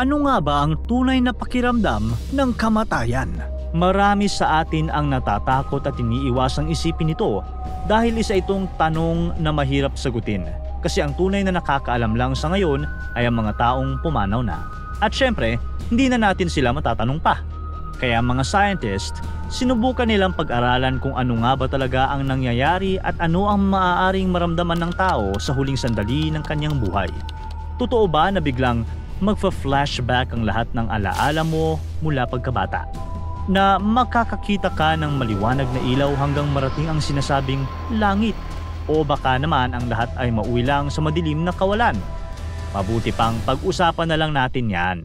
Ano nga ba ang tunay na pakiramdam ng kamatayan? Marami sa atin ang natatakot at iniiwasang isipin ito dahil isa itong tanong na mahirap sagutin. Kasi ang tunay na nakakaalam lang sa ngayon ay ang mga taong pumanaw na. At syempre, hindi na natin sila matatanong pa. Kaya mga scientist, sinubukan nilang pag-aralan kung ano nga ba talaga ang nangyayari at ano ang maaaring maramdaman ng tao sa huling sandali ng kanyang buhay. Totoo ba na biglang magfa-flashback ang lahat ng alaala mo mula pagkabata? Na makakakita ka ng maliwanag na ilaw hanggang marating ang sinasabing langit? O baka naman ang lahat ay mauwi lang sa madilim na kawalan? Mabuti pang pag-usapan na lang natin yan.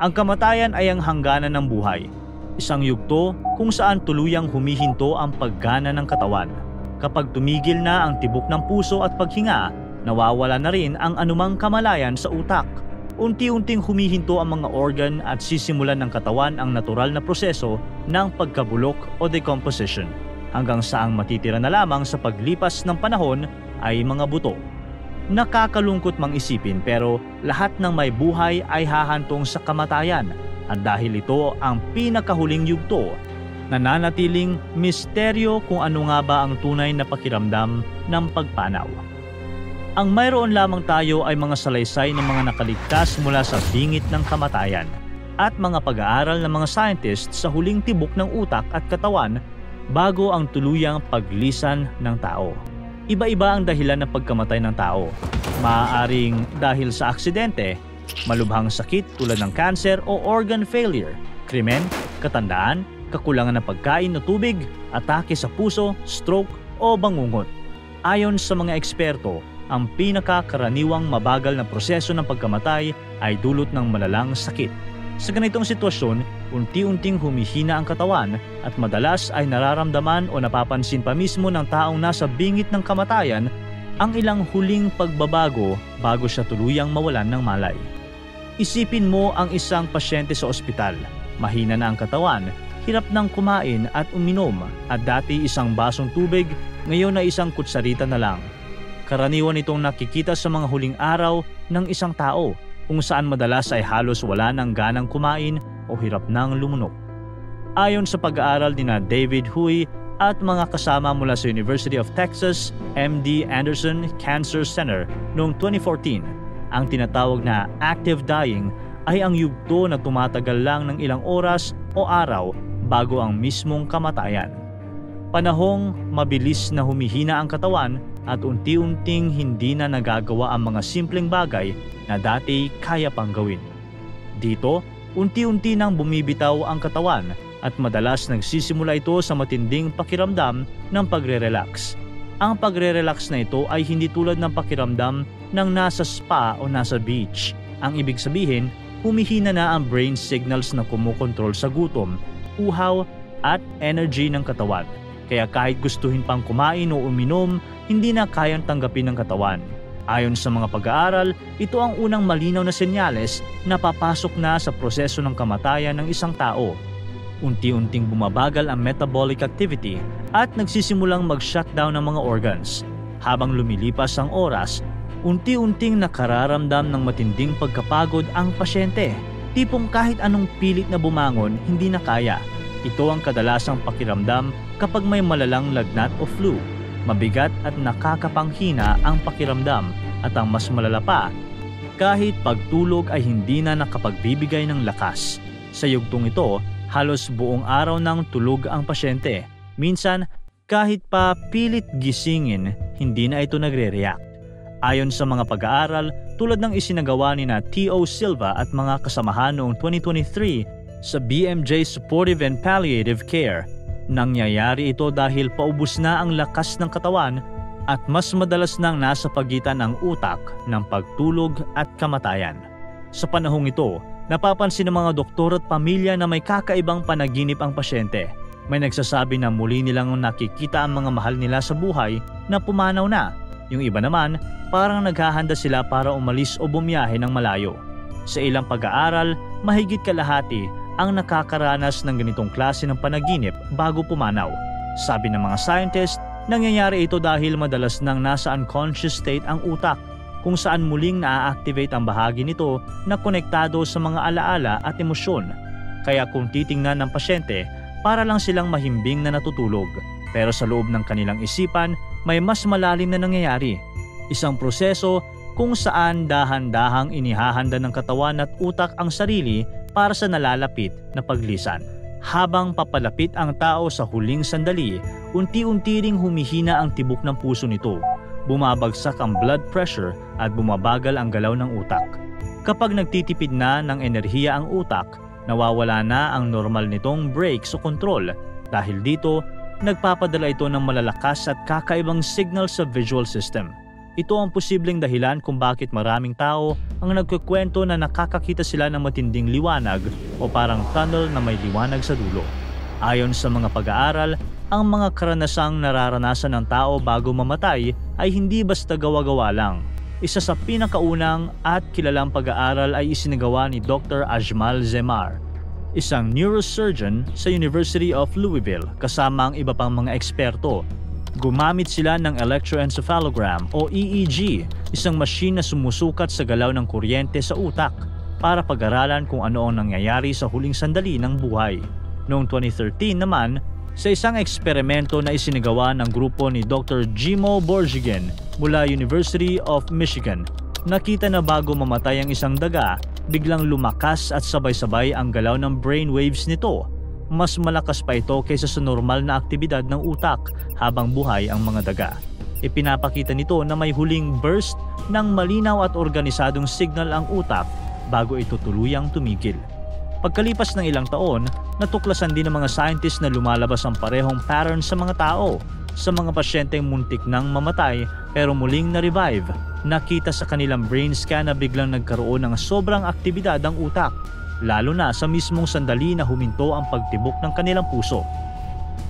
Ang kamatayan ay ang hangganan ng buhay. Isang yugto kung saan tuluyang humihinto ang paggana ng katawan. Kapag tumigil na ang tibok ng puso at paghinga, nawawala na rin ang anumang kamalayan sa utak. Unti-unting humihinto ang mga organ at sisimulan ng katawan ang natural na proseso ng pagkabulok o decomposition, hanggang sa ang matitira na lamang sa paglipas ng panahon ay mga buto. Nakakalungkot mang isipin pero lahat ng may buhay ay hahantong sa kamatayan at dahil ito ang pinakahuling yugto, nananatiling misteryo kung ano nga ba ang tunay na pakiramdam ng pagpanaw. Ang mayroon lamang tayo ay mga salaysay ng mga nakaligtas mula sa bingit ng kamatayan at mga pag-aaral ng mga scientist sa huling tibok ng utak at katawan bago ang tuluyang paglisan ng tao. Iba-iba ang dahilan ng pagkamatay ng tao. Maaaring dahil sa aksidente, malubhang sakit tulad ng cancer o organ failure, krimen, katandaan, kakulangan ng pagkain o tubig, atake sa puso, stroke o bangungot. Ayon sa mga eksperto, ang pinakakaraniwang mabagal na proseso ng pagkamatay ay dulot ng malalang sakit. Sa ganitong sitwasyon, unti-unting humihina ang katawan at madalas ay nararamdaman o napapansin pa mismo ng taong nasa bingit ng kamatayan ang ilang huling pagbabago bago siya tuluyang mawalan ng malay. Isipin mo ang isang pasyente sa ospital. Mahina na ang katawan, hirap nang kumain at uminom at dati isang basong tubig, ngayon na isang kutsarita na lang. Karaniwan itong nakikita sa mga huling araw ng isang tao kung saan madalas ay halos wala ng ganang kumain o hirap nang lumunok. Ayon sa pag-aaral ni David Hui at mga kasama mula sa University of Texas MD Anderson Cancer Center noong 2014, ang tinatawag na active dying ay ang yugto na tumatagal lang ng ilang oras o araw bago ang mismong kamatayan. Panahong mabilis na humihina ang katawan at unti-unting hindi na nagagawa ang mga simpleng bagay na dati kaya pang gawin. Dito, unti-unti nang bumibitaw ang katawan at madalas nagsisimula ito sa matinding pakiramdam ng pagre-relax. Ang pagre-relax na ito ay hindi tulad ng pakiramdam ng nasa spa o nasa beach. Ang ibig sabihin, humihina na ang brain signals na kumukontrol sa gutom, uhaw at energy ng katawan. Kaya kahit gustuhin pang kumain o uminom, hindi na kayang tanggapin ng katawan. Ayon sa mga pag-aaral, ito ang unang malinaw na senyales na papasok na sa proseso ng kamatayan ng isang tao. Unti-unting bumabagal ang metabolic activity at nagsisimulang mag-shutdown ng mga organs. Habang lumilipas ang oras, unti-unting nakararamdam ng matinding pagkapagod ang pasyente. Tipong kahit anong pilit na bumangon, hindi na kaya. Ito ang kadalasang pakiramdam kapag may malalang lagnat o flu. Mabigat at nakakapanghina ang pakiramdam at ang mas malala pa, kahit pagtulog ay hindi na nakapagbibigay ng lakas. Sa yugtong ito, halos buong araw nang tulog ang pasyente. Minsan, kahit pa pilit gisingin, hindi na ito nagre-react. Ayon sa mga pag-aaral, tulad ng isinagawa ni T.O. Silva at mga kasamahan noong 2023, sa BMJ Supportive and Palliative Care, nangyayari ito dahil paubos na ang lakas ng katawan at mas madalas nang nasa pagitan ng utak ng pagtulog at kamatayan. Sa panahong ito, napapansin ng mga doktor at pamilya na may kakaibang panaginip ang pasyente. May nagsasabi na muli nilang nakikita ang mga mahal nila sa buhay na pumanaw na. Yung iba naman, parang naghahanda sila para umalis o bumiyahe ng malayo. Sa ilang pag-aaral, mahigit kalahati ang nakakaranas ng ganitong klase ng panaginip bago pumanaw. Sabi ng mga scientist, nangyayari ito dahil madalas nang nasa unconscious state ang utak. kung saan muling na-activate ang bahagi nito na konektado sa mga alaala at emosyon. Kaya kung titingnan ng pasyente, para lang silang mahimbing na natutulog. Pero sa loob ng kanilang isipan, may mas malalim na nangyayari. Isang proseso kung saan dahan-dahang inihahanda ng katawan at utak ang sarili para sa nalalapit na paglisan. Habang papalapit ang tao sa huling sandali, unti-unti ring humihina ang tibok ng puso nito. Bumabagsak ang blood pressure at bumabagal ang galaw ng utak. Kapag nagtitipid na ng enerhiya ang utak, nawawala na ang normal nitong brakes o control. Dahil dito, nagpapadala ito ng malalakas at kakaibang signal sa visual system. Ito ang posibleng dahilan kung bakit maraming tao ang nagkukwento na nakakakita sila ng matinding liwanag o parang tunnel na may liwanag sa dulo. Ayon sa mga pag-aaral, ang mga karanasang nararanasan ng tao bago mamatay ay hindi basta gawa-gawa lang. Isa sa pinakaunang at kilalang pag-aaral ay isinagawa ni Dr. Ajmal Zemar, isang neurosurgeon sa University of Louisville kasama ang iba pang mga eksperto. Gumamit sila ng electroencephalogram o EEG, isang machine na sumusukat sa galaw ng kuryente sa utak para pag-aralan kung ano ang nangyayari sa huling sandali ng buhay. Noong 2013 naman, sa isang eksperimento na isinagawa ng grupo ni Dr. Jimo Borgigen mula University of Michigan, nakita na bago mamatay ang isang daga, biglang lumakas at sabay-sabay ang galaw ng brainwaves nito. Mas malakas pa ito kaysa sa normal na aktibidad ng utak habang buhay ang mga daga. Ipinapakita nito na may huling burst ng malinaw at organisadong signal ang utak bago ito tuluyang tumigil. Pagkalipas ng ilang taon, natuklasan din ng mga scientists na lumalabas ang parehong pattern sa mga tao. Sa mga pasyenteng muntik nang mamatay pero muling na-revive, nakita sa kanilang brain scan na biglang nagkaroon ng sobrang aktibidad ang utak, lalo na sa mismong sandali na huminto ang pagtibok ng kanilang puso.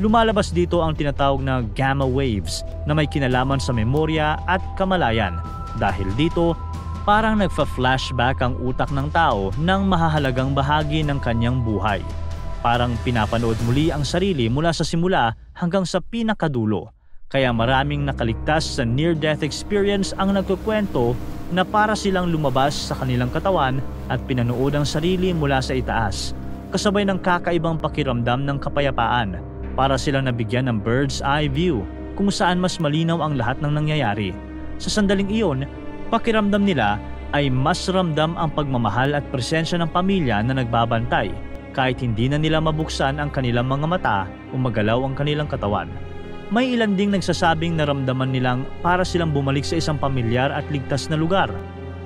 Lumalabas dito ang tinatawag na gamma waves na may kinalaman sa memorya at kamalayan. Dahil dito, parang nagfa-flashback ang utak ng tao ng mahahalagang bahagi ng kanyang buhay. Parang pinapanood muli ang sarili mula sa simula hanggang sa pinakadulo. Kaya maraming nakaligtas sa near-death experience ang nagkukwento na para silang lumabas sa kanilang katawan at pinanood ang sarili mula sa itaas. Kasabay ng kakaibang pakiramdam ng kapayapaan, para silang nabigyan ng bird's eye view kung saan mas malinaw ang lahat ng nangyayari. Sa sandaling iyon, pakiramdam nila ay mas ramdam ang pagmamahal at presensya ng pamilya na nagbabantay kahit hindi na nila mabuksan ang kanilang mga mata o magalaw ang kanilang katawan. May ilan ding nagsasabing naramdaman nilang para silang bumalik sa isang pamilyar at ligtas na lugar.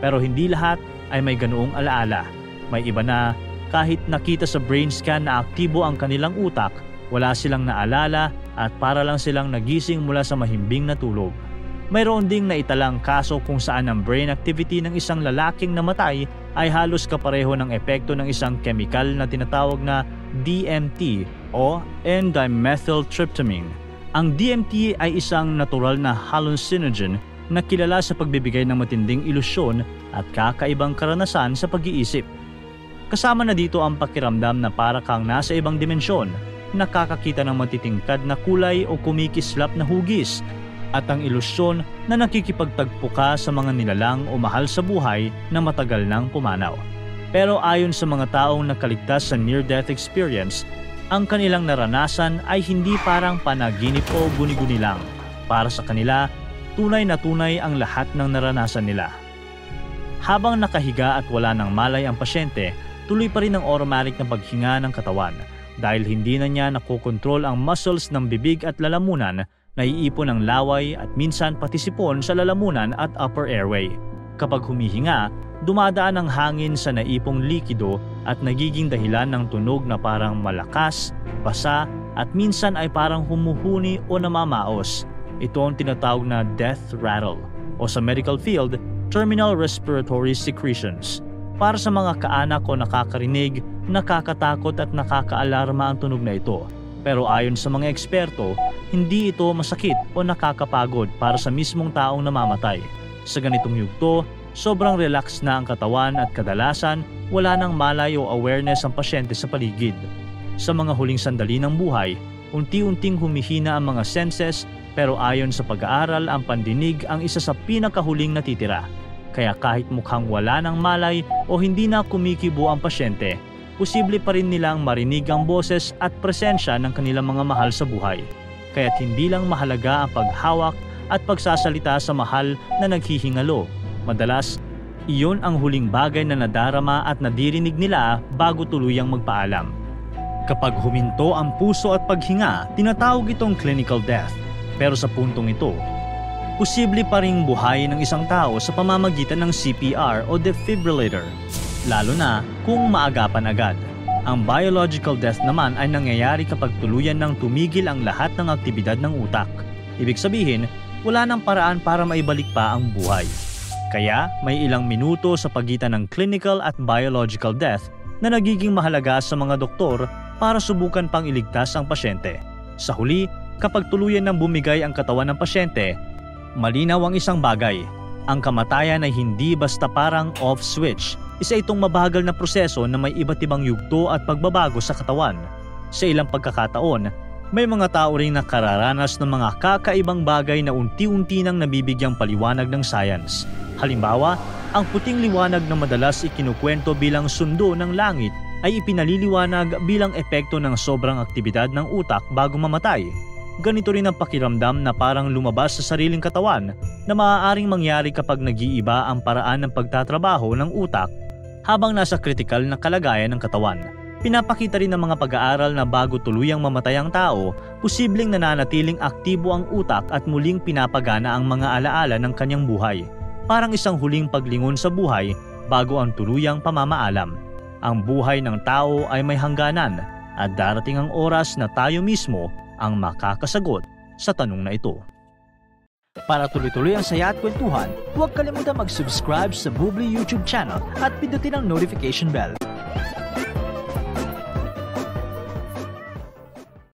Pero hindi lahat ay may ganoong alaala. May iba na kahit nakita sa brain scan na aktibo ang kanilang utak, wala silang naalala at para lang silang nagising mula sa mahimbing na tulog. Mayroon ding naitalang kaso kung saan ang brain activity ng isang lalaking namatay ay halos kapareho ng epekto ng isang chemical na tinatawag na DMT o N-dimethyltryptamine. Ang DMT ay isang natural na hallucinogen na kilala sa pagbibigay ng matinding ilusyon at kakaibang karanasan sa pag-iisip. Kasama na dito ang pakiramdam na para kang nasa ibang dimensyon, nakakakita ng matitingkad na kulay o kumikislap na hugis, at ang ilusyon na nakikipagtagpo ka sa mga nilalang o mahal sa buhay na matagal nang pumanaw. Pero ayon sa mga taong nakaligtas sa near-death experience, ang kanilang naranasan ay hindi parang panaginip o guni-guni lang. Para sa kanila, tunay na tunay ang lahat ng naranasan nila. Habang nakahiga at wala nang malay ang pasyente, tuloy pa rin ang automatic na paghinga ng katawan dahil hindi na niya nakokontrol ang muscles ng bibig at lalamunan. Naiipon ang laway at minsan pati sipon sa lalamunan at upper airway. Kapag humihinga, dumadaan ang hangin sa naipong likido at nagiging dahilan ng tunog na parang malakas, basa at minsan ay parang humuhuni o namamaos. Ito ang tinatawag na death rattle o sa medical field, terminal respiratory secretions. Para sa mga kaanak o nakakarinig, nakakatakot at nakakaalarma ang tunog na ito. Pero ayon sa mga eksperto, hindi ito masakit o nakakapagod para sa mismong taong namamatay. Sa ganitong yugto, sobrang relax na ang katawan at kadalasan wala nang malay o awareness ang pasyente sa paligid. Sa mga huling sandali ng buhay, unti-unting humihina ang mga senses pero ayon sa pag-aaral ang pandinig ang isa sa pinakahuling natitira. Kaya kahit mukhang wala ng malay o hindi na kumikibo ang pasyente, posible pa rin nilang marinig ang boses at presensya ng kanilang mga mahal sa buhay. Kaya't hindi lang mahalaga ang paghawak at pagsasalita sa mahal na naghihingalo. Madalas, iyon ang huling bagay na nadarama at nadirinig nila bago tuluyang magpaalam. Kapag huminto ang puso at paghinga, tinatawag itong clinical death. Pero sa puntong ito, posible pa ring buhayin ng isang tao sa pamamagitan ng CPR o defibrillator, lalo na kung maagapan agad. Ang biological death naman ay nangyayari kapag tuluyan ng tumigil ang lahat ng aktibidad ng utak. Ibig sabihin, wala nang paraan para maibalik pa ang buhay. Kaya may ilang minuto sa pagitan ng clinical at biological death na nagiging mahalaga sa mga doktor para subukan pang iligtas ang pasyente. Sa huli, kapag tuluyan ng bumigay ang katawan ng pasyente, malinaw ang isang bagay. Ang kamatayan ay hindi basta parang off switch. Isa itong mabagal na proseso na may iba't ibang yugto at pagbabago sa katawan. Sa ilang pagkakataon, may mga tao ring nakararanas ng mga kakaibang bagay na unti-unti nang nabibigyang paliwanag ng science. Halimbawa, ang puting liwanag na madalas ikinukwento bilang sundo ng langit ay ipinaliliwanag bilang epekto ng sobrang aktibidad ng utak bago mamatay. Ganito rin ang pakiramdam na parang lumabas sa sariling katawan na maaaring mangyari kapag nag-iiba ang paraan ng pagtatrabaho ng utak habang nasa kritikal na kalagayan ng katawan. Pinapakita rin ng mga pag-aaral na bago tuluyang mamatay ang tao, posibleng nananatiling aktibo ang utak at muling pinapagana ang mga alaala ng kanyang buhay. Parang isang huling paglingon sa buhay bago ang tuluyang pamamaalam. Ang buhay ng tao ay may hangganan at darating ang oras na tayo mismo ang makakasagot sa tanong na ito. Para tuloy-tuloy ang saya at kwentuhan, huwag kalimutan mag-subscribe sa Bubbly YouTube channel at pindutin ang notification bell